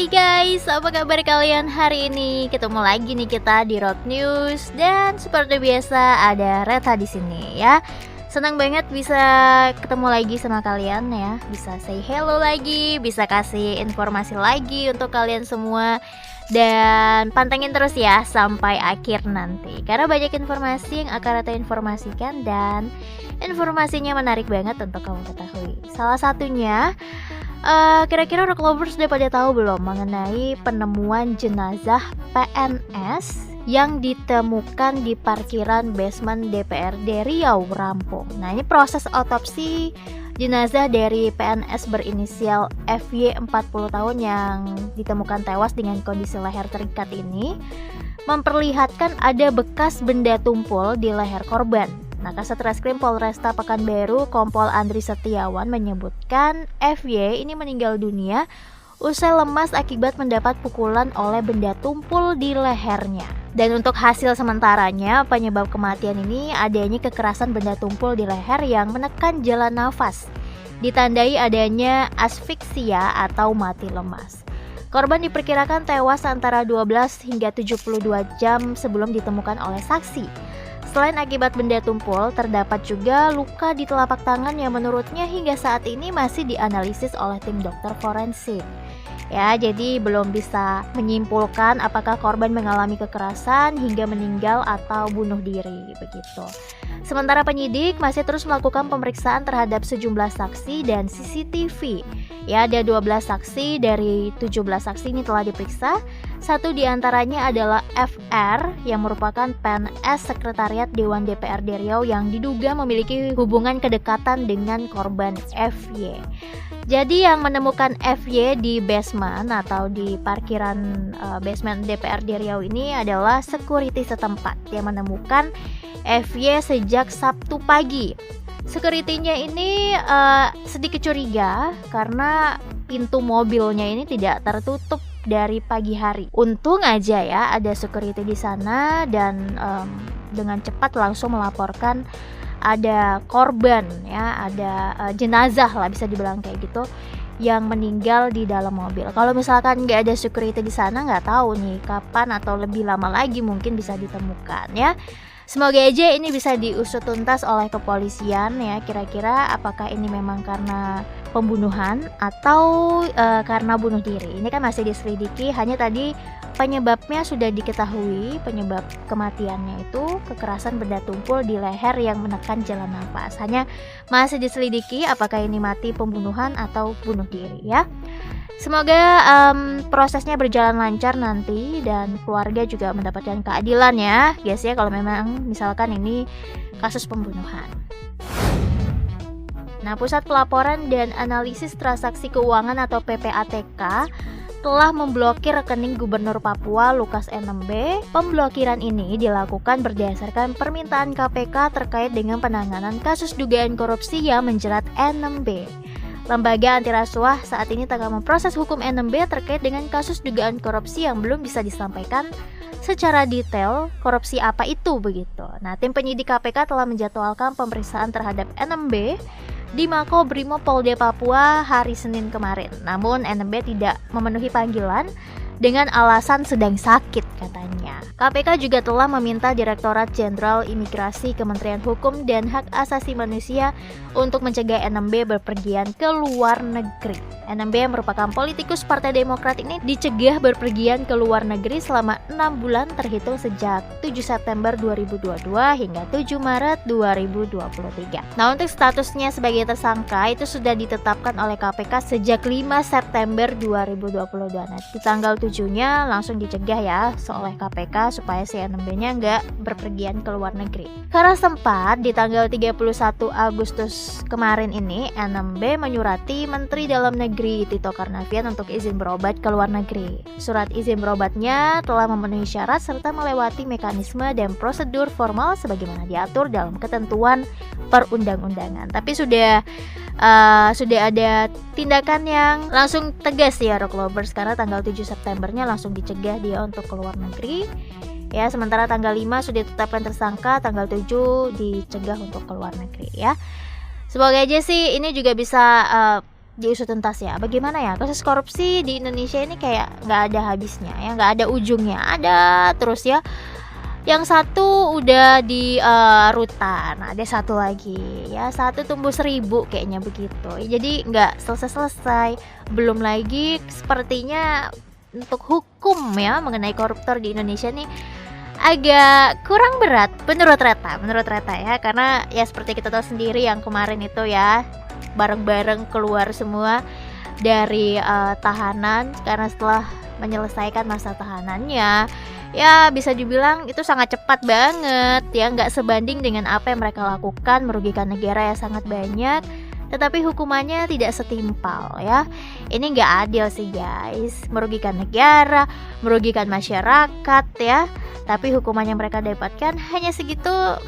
Hai guys, apa kabar kalian hari ini? Ketemu lagi nih kita di Rock News dan seperti biasa ada Reta di sini ya. Senang banget bisa ketemu lagi sama kalian ya. Bisa say hello lagi, bisa kasih informasi lagi untuk kalian semua. Dan pantengin terus ya sampai akhir nanti, karena banyak informasi yang akan Reta informasikan dan informasinya menarik banget untuk kamu ketahui. Salah satunya kira-kira Rock Lovers udah pada tahu belum mengenai penemuan jenazah PNS yang ditemukan di parkiran basement DPRD Riau Rampung. Nah, ini proses otopsi jenazah dari PNS berinisial FY 40 tahun yang ditemukan tewas dengan kondisi leher terikat ini memperlihatkan ada bekas benda tumpul di leher korban. Nah, Kasat Reskrim Polresta Pekanbaru Kompol Andri Setiawan menyebutkan FY ini meninggal dunia usai lemas akibat mendapat pukulan oleh benda tumpul di lehernya. Dan untuk hasil sementaranya, penyebab kematian ini adanya kekerasan benda tumpul di leher yang menekan jalan nafas, ditandai adanya asfiksia atau mati lemas. Korban diperkirakan tewas antara 12 hingga 72 jam sebelum ditemukan oleh saksi. Selain akibat benda tumpul, terdapat juga luka di telapak tangan yang menurutnya hingga saat ini masih dianalisis oleh tim dokter forensik. Ya, jadi belum bisa menyimpulkan apakah korban mengalami kekerasan hingga meninggal atau bunuh diri begitu. Sementara penyidik masih terus melakukan pemeriksaan terhadap sejumlah saksi dan CCTV. Ya, ada 12 saksi dari 17 saksi ini telah diperiksa. Satu di antaranya adalah FR yang merupakan PNS Sekretariat Dewan DPRD Riau yang diduga memiliki hubungan kedekatan dengan korban FY. Jadi yang menemukan FY di basement atau di parkiran basement DPRD Riau ini adalah security setempat yang menemukan FY sejak Sabtu pagi. Security-nya ini sedikit curiga karena pintu mobilnya ini tidak tertutup dari pagi hari. Untung aja ya ada security di sana dan dengan cepat langsung melaporkan ada korban ya, ada jenazah lah bisa dibilang kayak gitu yang meninggal di dalam mobil. Kalau misalkan nggak ada security di sana, nggak tahu nih kapan atau lebih lama lagi mungkin bisa ditemukan ya. Semoga aja ini bisa diusut tuntas oleh kepolisian ya, kira-kira apakah ini memang karena pembunuhan atau karena bunuh diri. Ini kan masih diselidiki, hanya tadi penyebabnya sudah diketahui, penyebab kematiannya itu kekerasan benda tumpul di leher yang menekan jalan nafas. Hanya masih diselidiki apakah ini mati pembunuhan atau bunuh diri ya. Semoga prosesnya berjalan lancar nanti dan keluarga juga mendapatkan keadilan ya. Biasanya kalau memang misalkan ini kasus pembunuhan. Nah, Pusat Pelaporan dan Analisis Transaksi Keuangan atau PPATK telah memblokir rekening Gubernur Papua Lukas NMB. Pemblokiran ini dilakukan berdasarkan permintaan KPK terkait dengan penanganan kasus dugaan korupsi yang menjerat NMB. Lembaga antirasuah saat ini tengah memproses hukum NMB terkait dengan kasus dugaan korupsi yang belum bisa disampaikan secara detail korupsi apa itu begitu. Nah, tim penyidik KPK telah menjadwalkan pemeriksaan terhadap NMB di Mako Brimob Polda Papua hari Senin kemarin. Namun NMB tidak memenuhi panggilan dengan alasan sedang sakit katanya. KPK juga telah meminta Direktorat Jenderal Imigrasi Kementerian Hukum dan Hak Asasi Manusia untuk mencegah NMB berpergian ke luar negeri. NMB yang merupakan politikus Partai Demokrat ini dicegah berpergian ke luar negeri selama 6 bulan terhitung sejak 7 September 2022 hingga 7 Maret 2023. Nah, untuk statusnya sebagai tersangka itu sudah ditetapkan oleh KPK sejak 5 September 2022. Nah, di tanggal 7-nya langsung dicegah ya oleh KPK supaya si NMB-nya nggak berpergian ke luar negeri. Karena sempat di tanggal 31 Agustus kemarin ini NMB menyurati Menteri Dalam Negeri Tito Karnavian untuk izin berobat ke luar negeri. Surat izin berobatnya telah memenuhi syarat serta melewati mekanisme dan prosedur formal sebagaimana diatur dalam ketentuan perundang-undangan. Tapi sudah ada tindakan yang langsung tegas ya Rock Lovers, karena tanggal 7 Septembernya langsung dicegah dia untuk keluar negeri. Ya, sementara tanggal 5 sudah ditetapkan tersangka, tanggal 7 dicegah untuk keluar negeri ya. Semoga aja sih ini juga bisa diusut tuntas ya. Bagaimana ya, kasus korupsi di Indonesia ini kayak nggak ada habisnya ya, nggak ada ujungnya, ada terus ya. Yang satu udah di rutan, ada satu lagi ya, satu tumbuh 1000 kayaknya begitu. Jadi nggak selesai-selesai. Belum lagi sepertinya untuk hukum ya mengenai koruptor di Indonesia nih agak kurang berat menurut Reta ya, karena ya seperti kita tahu sendiri yang kemarin itu ya, bareng-bareng keluar semua dari tahanan karena setelah menyelesaikan masa tahanannya. Ya bisa dibilang itu sangat cepat banget ya, nggak sebanding dengan apa yang mereka lakukan, merugikan negara yang sangat banyak, tetapi hukumannya tidak setimpal ya. Ini nggak adil sih guys, merugikan negara, merugikan masyarakat ya, tapi hukuman yang mereka dapatkan hanya segitu.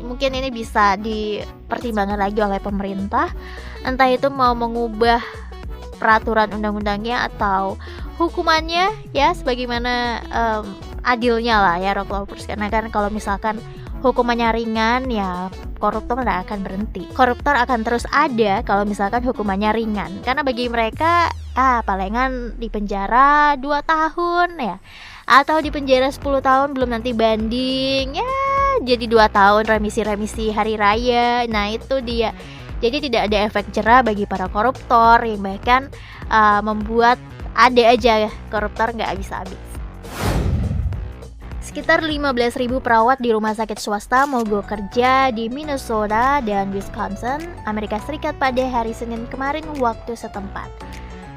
Mungkin ini bisa dipertimbangkan lagi oleh pemerintah, entah itu mau mengubah peraturan undang-undangnya atau hukumannya ya sebagaimana adilnya lah ya Rock Lovers. Karena kan kalau misalkan hukumannya ringan ya koruptor tidak akan berhenti, koruptor akan terus ada kalau misalkan hukumannya ringan, karena bagi mereka palingan di penjara 2 tahun ya, atau di penjara 10 tahun belum nanti banding ya, jadi 2 tahun remisi hari raya. Nah itu dia, jadi tidak ada efek jera bagi para koruptor yang bahkan membuat ada aja ya koruptor nggak habis-habis. Sekitar 15.000 perawat di rumah sakit swasta mogok kerja di Minnesota dan Wisconsin, Amerika Serikat pada hari Senin kemarin waktu setempat.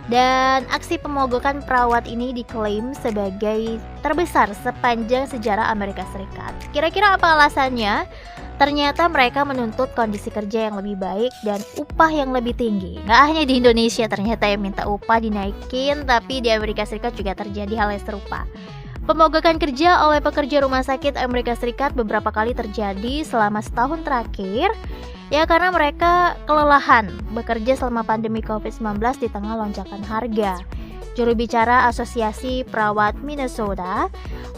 Dan aksi pemogokan perawat ini diklaim sebagai terbesar sepanjang sejarah Amerika Serikat. Kira-kira apa alasannya? Ternyata mereka menuntut kondisi kerja yang lebih baik dan upah yang lebih tinggi. Nggak hanya di Indonesia ternyata yang minta upah dinaikin, tapi di Amerika Serikat juga terjadi hal yang serupa. Pemogokan kerja oleh pekerja rumah sakit Amerika Serikat beberapa kali terjadi selama setahun terakhir ya, karena mereka kelelahan bekerja selama pandemi COVID-19 di tengah lonjakan harga. Juru bicara Asosiasi Perawat Minnesota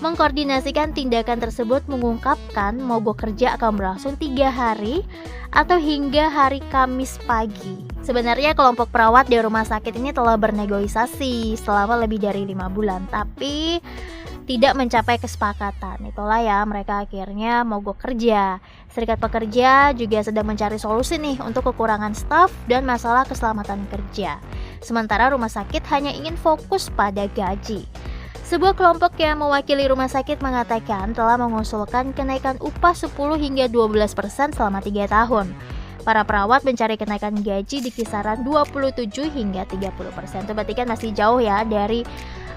mengkoordinasikan tindakan tersebut, mengungkapkan mogok kerja akan berlangsung 3 hari atau hingga hari Kamis pagi. Sebenarnya kelompok perawat di rumah sakit ini telah bernegosiasi selama lebih dari 5 bulan, tapi tidak mencapai kesepakatan. Itulah ya mereka akhirnya mogok kerja. Serikat pekerja juga sedang mencari solusi nih untuk kekurangan staf dan masalah keselamatan kerja. Sementara rumah sakit hanya ingin fokus pada gaji. Sebuah kelompok yang mewakili rumah sakit mengatakan telah mengusulkan kenaikan upah 10 hingga 12% selama 3 tahun. Para perawat mencari kenaikan gaji di kisaran 27 hingga 30%. Itu berarti kan masih jauh ya dari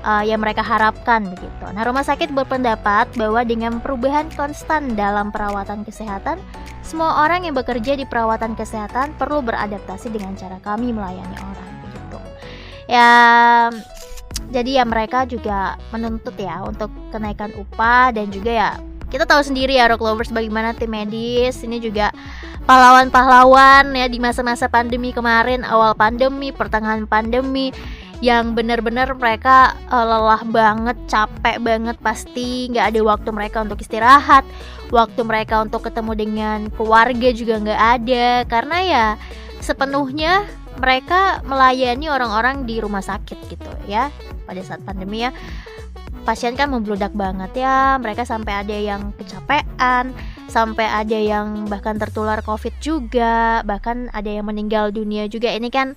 yang mereka harapkan begitu. Nah, rumah sakit berpendapat bahwa dengan perubahan konstan dalam perawatan kesehatan, semua orang yang bekerja di perawatan kesehatan perlu beradaptasi dengan cara kami melayani orang begitu. Ya, jadi ya mereka juga menuntut ya untuk kenaikan upah, dan juga ya kita tahu sendiri ya Rock Lovers bagaimana tim medis ini juga pahlawan-pahlawan ya di masa-masa pandemi kemarin, awal pandemi, pertengahan pandemi, yang benar-benar mereka lelah banget, capek banget, pasti nggak ada waktu mereka untuk istirahat, waktu mereka untuk ketemu dengan keluarga juga nggak ada, karena ya sepenuhnya mereka melayani orang-orang di rumah sakit gitu ya. Pada saat pandemi ya, pasien kan membludak banget ya, mereka sampai ada yang kecapean, sampai ada yang bahkan tertular COVID juga, bahkan ada yang meninggal dunia juga. Ini kan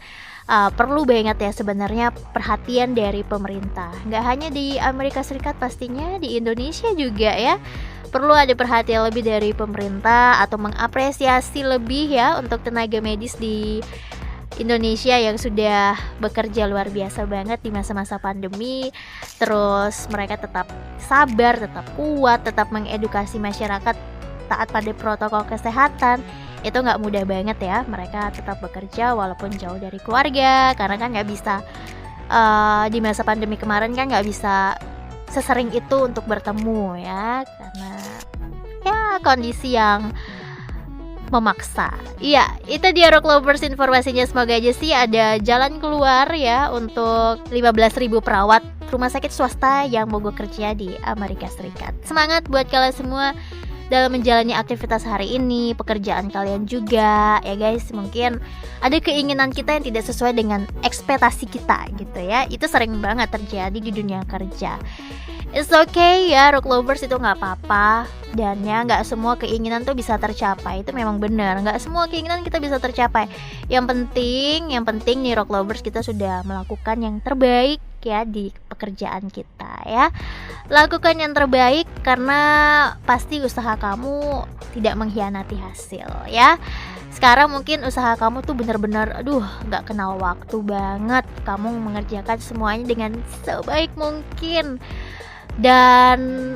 perlu banget ya sebenarnya perhatian dari pemerintah. Nggak hanya di Amerika Serikat, pastinya di Indonesia juga ya. Perlu ada perhatian lebih dari pemerintah atau mengapresiasi lebih ya untuk tenaga medis di Indonesia yang sudah bekerja luar biasa banget di masa-masa pandemi. Terus mereka tetap sabar, tetap kuat, tetap mengedukasi masyarakat taat pada protokol kesehatan. Itu nggak mudah banget ya, mereka tetap bekerja walaupun jauh dari keluarga, karena kan nggak bisa di masa pandemi kemarin kan nggak bisa sesering itu untuk bertemu ya, karena ya kondisi yang memaksa. Iya, itu dia Rock Lovers informasinya. Semoga aja sih ada jalan keluar ya untuk 15.000 perawat rumah sakit swasta yang mogok kerja di Amerika Serikat. Semangat buat kalian semua. dalam menjalani aktivitas hari ini, pekerjaan kalian juga ya guys. Mungkin ada keinginan kita yang tidak sesuai dengan ekspektasi kita gitu ya. Itu sering banget terjadi di dunia kerja. It's okay ya, rock lovers, itu nggak apa-apa. Dan ya nggak semua keinginan tuh bisa tercapai. Itu memang benar, nggak semua keinginan kita bisa tercapai. Yang penting nih rock lovers, kita sudah melakukan yang terbaik ya di pekerjaan kita ya. Lakukan yang terbaik karena pasti usaha kamu tidak mengkhianati hasil ya. Sekarang mungkin usaha kamu tuh benar-benar nggak kenal waktu banget. Kamu mengerjakan semuanya dengan sebaik mungkin dan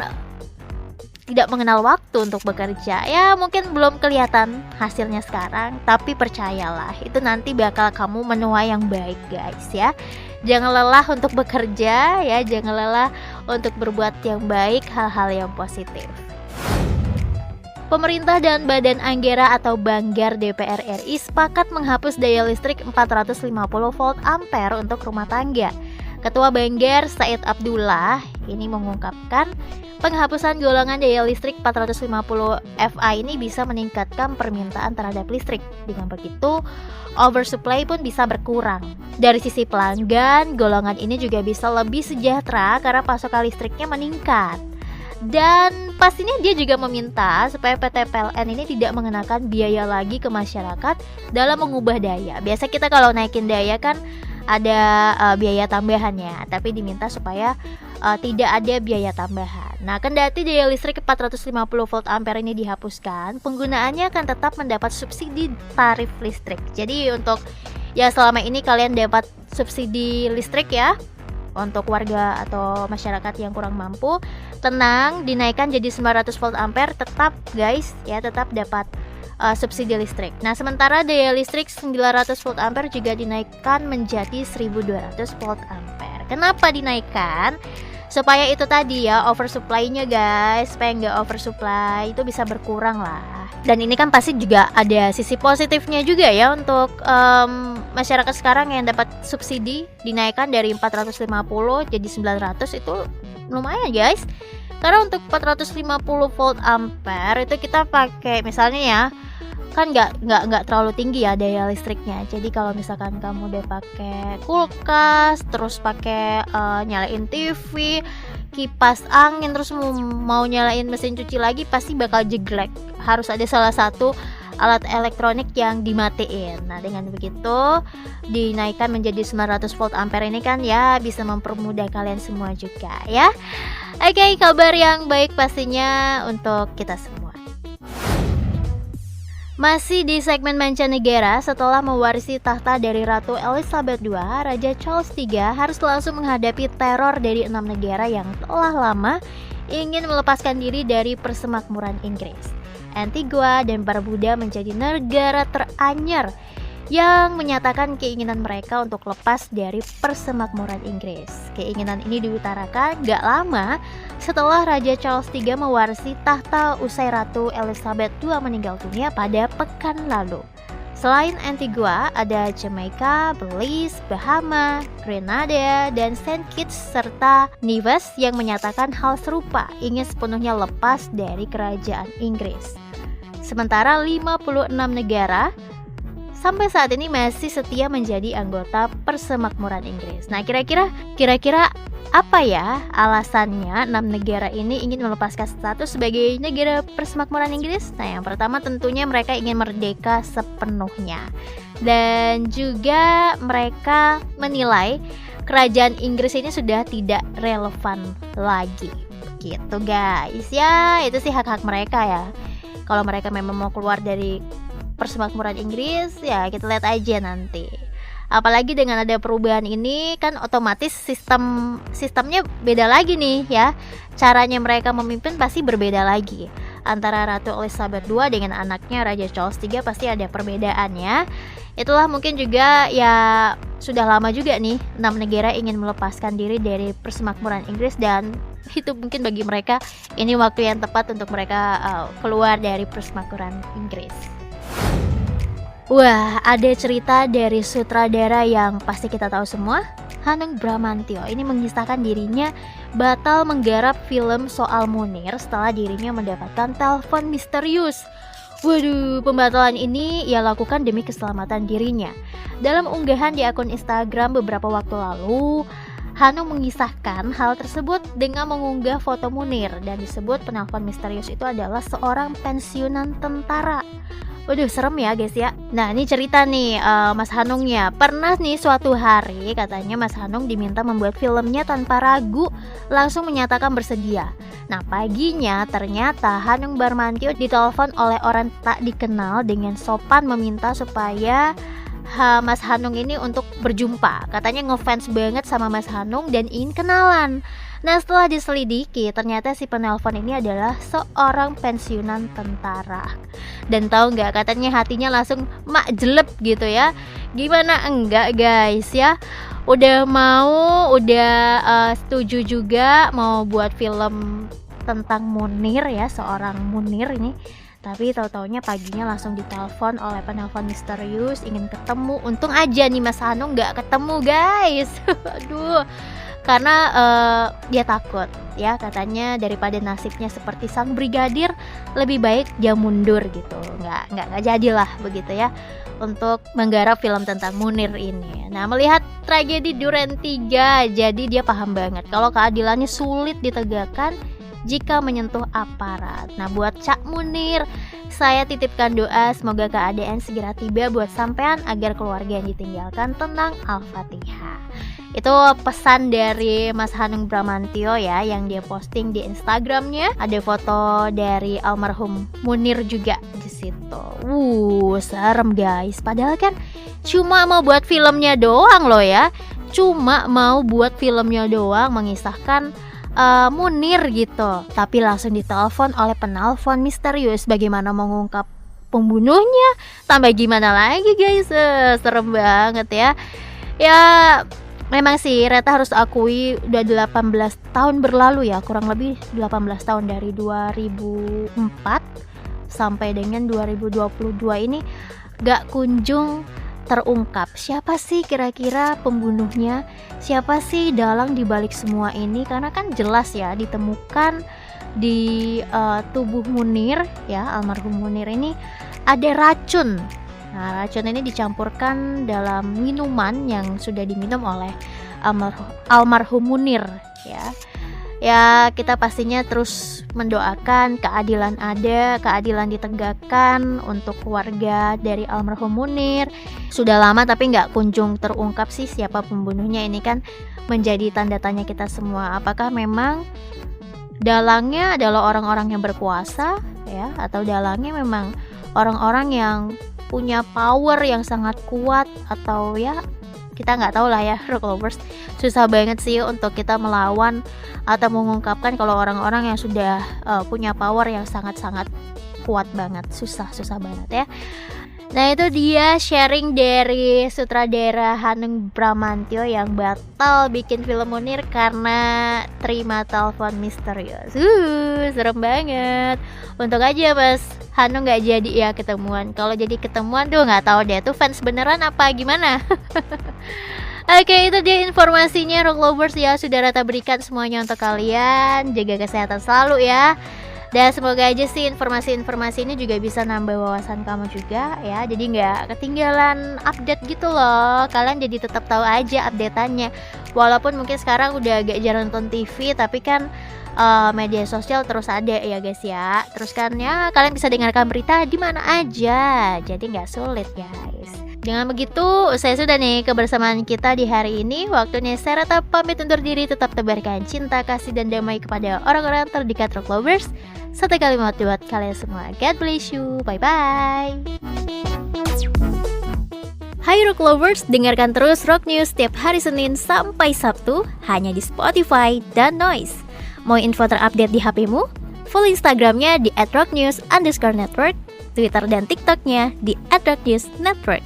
tidak mengenal waktu untuk bekerja. Ya mungkin belum kelihatan hasilnya sekarang, tapi percayalah itu nanti bakal kamu menuai yang baik guys ya. Jangan lelah untuk bekerja ya, jangan lelah untuk berbuat yang baik, hal-hal yang positif. Pemerintah dan Badan Anggaran atau Banggar DPR RI sepakat menghapus daya listrik 450 volt ampere untuk rumah tangga. Ketua Banggar Said Abdullah ini mengungkapkan penghapusan golongan daya listrik 450 VA ini bisa meningkatkan permintaan terhadap listrik. Dengan begitu, oversupply pun bisa berkurang. Dari sisi pelanggan, golongan ini juga bisa lebih sejahtera karena pasokan listriknya meningkat. Dan pastinya dia juga meminta supaya PT PLN ini tidak mengenakan biaya lagi ke masyarakat dalam mengubah daya. Biasa kita kalau naikin daya kan ada biaya tambahannya, tapi diminta supaya tidak ada biaya tambahan. Nah, kendati daya listrik 450 volt ampere ini dihapuskan, penggunaannya akan tetap mendapat subsidi tarif listrik. Jadi untuk ya selama ini kalian dapat subsidi listrik ya, untuk warga atau masyarakat yang kurang mampu, tenang, dinaikkan jadi 900 volt ampere tetap guys ya, tetap dapat subsidi listrik. Nah, sementara daya listrik 900 volt ampere juga dinaikkan menjadi 1200 volt ampere. Kenapa dinaikkan? Supaya itu tadi ya, oversupply-nya guys, supaya nggak oversupply, itu bisa berkurang lah. Dan ini kan pasti juga ada sisi positifnya juga ya untuk masyarakat sekarang yang dapat subsidi dinaikkan dari 450 jadi 900, itu lumayan guys. Karena untuk 450 volt ampere itu kita pakai misalnya ya, kan nggak terlalu tinggi ya daya listriknya. Jadi kalau misalkan kamu udah pakai kulkas, terus pakai nyalain TV, kipas angin, terus mau nyalain mesin cuci lagi, pasti bakal jeglek. Harus ada salah satu alat elektronik yang dimatiin. Nah, dengan begitu dinaikkan menjadi 900 volt ampere ini kan ya bisa mempermudah kalian semua juga ya. Oke, kabar yang baik pastinya untuk kita semua. Masih di segmen mancanegara, setelah mewarisi tahta dari Ratu Elizabeth II, Raja Charles III harus langsung menghadapi teror dari 6 negara yang telah lama ingin melepaskan diri dari persemakmuran Inggris. Antigua dan Barbuda menjadi negara teranyar yang menyatakan keinginan mereka untuk lepas dari persemakmuran Inggris. Keinginan ini diutarakan gak lama setelah Raja Charles III mewarisi tahta usai Ratu Elizabeth II meninggal dunia pada pekan lalu. Selain Antigua, ada Jamaica, Belize, Bahama, Grenada, dan Saint Kitts serta Nevis yang menyatakan hal serupa, ingin sepenuhnya lepas dari kerajaan Inggris. Sementara 56 negara sampai saat ini masih setia menjadi anggota persemakmuran Inggris. Nah, kira-kira apa ya alasannya 6 negara ini ingin melepaskan status sebagai negara persemakmuran Inggris? Nah, yang pertama tentunya mereka ingin merdeka sepenuhnya. Dan juga mereka menilai kerajaan Inggris ini sudah tidak relevan lagi. Gitu guys. Ya, itu sih hak-hak mereka ya. Kalau mereka memang mau keluar dari persemakmuran Inggris, ya kita lihat aja nanti. Apalagi dengan ada perubahan ini kan otomatis sistemnya beda lagi nih ya. Caranya mereka memimpin pasti berbeda lagi. Antara Ratu Elizabeth II dengan anaknya Raja Charles III pasti ada perbedaannya. Itulah mungkin juga ya sudah lama juga nih 6 negara ingin melepaskan diri dari persemakmuran Inggris, dan itu mungkin bagi mereka ini waktu yang tepat untuk mereka keluar dari persemakmuran Inggris. Wah, ada cerita dari sutradara yang pasti kita tahu semua. Hanung Bramantyo ini mengisahkan dirinya batal menggarap film soal Munir setelah dirinya mendapatkan telepon misterius. Waduh, pembatalan ini ia lakukan demi keselamatan dirinya. Dalam unggahan di akun Instagram beberapa waktu lalu, Hanung mengisahkan hal tersebut dengan mengunggah foto Munir dan disebut penelpon misterius itu adalah seorang pensiunan tentara. Waduh, serem ya guys ya. Nah, ini cerita nih Mas Hanungnya. Pernah nih suatu hari katanya Mas Hanung diminta membuat filmnya tanpa ragu, langsung menyatakan bersedia. Nah, paginya ternyata Hanung Bramantyo ditelepon oleh orang tak dikenal dengan sopan meminta supaya Mas Hanung ini untuk berjumpa. Katanya ngefans banget sama Mas Hanung dan ingin kenalan. Nah, setelah diselidiki ternyata si penelpon ini adalah seorang pensiunan tentara. Dan tahu nggak, katanya hatinya langsung mak jelek gitu ya. Gimana enggak guys ya, udah setuju juga mau buat film tentang Munir ya, seorang Munir ini. Tapi tahu-taunya paginya langsung ditelepon oleh penelpon misterius, ingin ketemu. Untung aja nih Mas Hanung nggak ketemu guys. Aduh, karena dia takut ya, katanya daripada nasibnya seperti sang brigadir, lebih baik dia mundur gitu. Nggak jadilah begitu ya untuk menggarap film tentang Munir ini. Nah, melihat tragedi Duren 3, jadi dia paham banget kalau keadilannya sulit ditegakkan jika menyentuh aparat. Nah, buat Cak Munir, saya titipkan doa semoga keadaan segera tiba buat sampean agar keluarga yang ditinggalkan tenang. Al-Fatihah. Itu pesan dari Mas Hanung Bramantyo ya, yang dia posting di Instagramnya. Ada foto dari almarhum Munir juga di situ. Serem guys. Padahal kan cuma mau buat filmnya doang loh ya. Cuma mau buat filmnya doang mengisahkan Munir gitu, tapi langsung ditelepon oleh penelpon misterius. Bagaimana mengungkap pembunuhnya? Tambah gimana lagi guys, serem banget ya. Ya memang sih Reta harus akui udah 18 tahun berlalu ya, kurang lebih 18 tahun dari 2004 sampai dengan 2022 ini gak kunjung terungkap siapa sih kira-kira pembunuhnya, siapa sih dalang dibalik semua ini. Karena kan jelas ya ditemukan di tubuh Munir ya, almarhum Munir ini ada racun. Nah, racun ini dicampurkan dalam minuman yang sudah diminum oleh almarhum Munir ya. Ya, kita pastinya terus mendoakan keadilan ada, keadilan ditegakkan untuk keluarga dari almarhum Munir. Sudah lama tapi nggak kunjung terungkap sih siapa pembunuhnya. Ini kan menjadi tanda tanya kita semua. Apakah memang dalangnya adalah orang-orang yang berkuasa ya, atau dalangnya memang orang-orang yang punya power yang sangat kuat, atau ya kita nggak tahu lah ya, Rock Lovers. Susah banget sih untuk kita melawan atau mengungkapkan kalau orang-orang yang sudah punya power yang sangat-sangat kuat banget. Susah banget ya. Nah, itu dia sharing dari sutradara Hanung Bramantyo yang batal bikin film Munir karena terima telepon misterius. Serem banget. Untung aja Mas Hanung gak jadi ya ketemuan. Kalau jadi ketemuan tuh gak tahu deh tuh fans beneran apa gimana. Oke, itu dia informasinya Rock Lovers ya, sudah Reta berikan semuanya untuk kalian. Jaga kesehatan selalu ya. Dan semoga aja sih informasi-informasi ini juga bisa nambah wawasan kamu juga ya. Jadi nggak ketinggalan update gitu loh. Kalian jadi tetap tahu aja updateannya. Walaupun mungkin sekarang udah agak jarang nonton TV, tapi kan media sosial terus ada ya guys ya. Terus kan ya kalian bisa dengarkan berita di mana aja. Jadi nggak sulit guys. Dengan begitu, saya sudah nih kebersamaan kita di hari ini. Waktunya saya Reta pamit undur diri. Tetap tebarkan cinta, kasih, dan damai kepada orang-orang terdekat Rock Lovers. Satu kalimat buat kalian semua. God bless you. Bye-bye. Hai Rock Lovers, dengarkan terus Rock News setiap hari Senin sampai Sabtu hanya di Spotify dan Noise. Mau info terupdate di HP-mu? Follow Instagramnya di @rocknews_network, Twitter dan TikToknya di @rocknewsnetwork.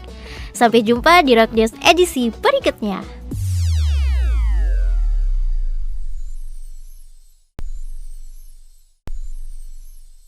Sampai jumpa di Rock News edisi berikutnya.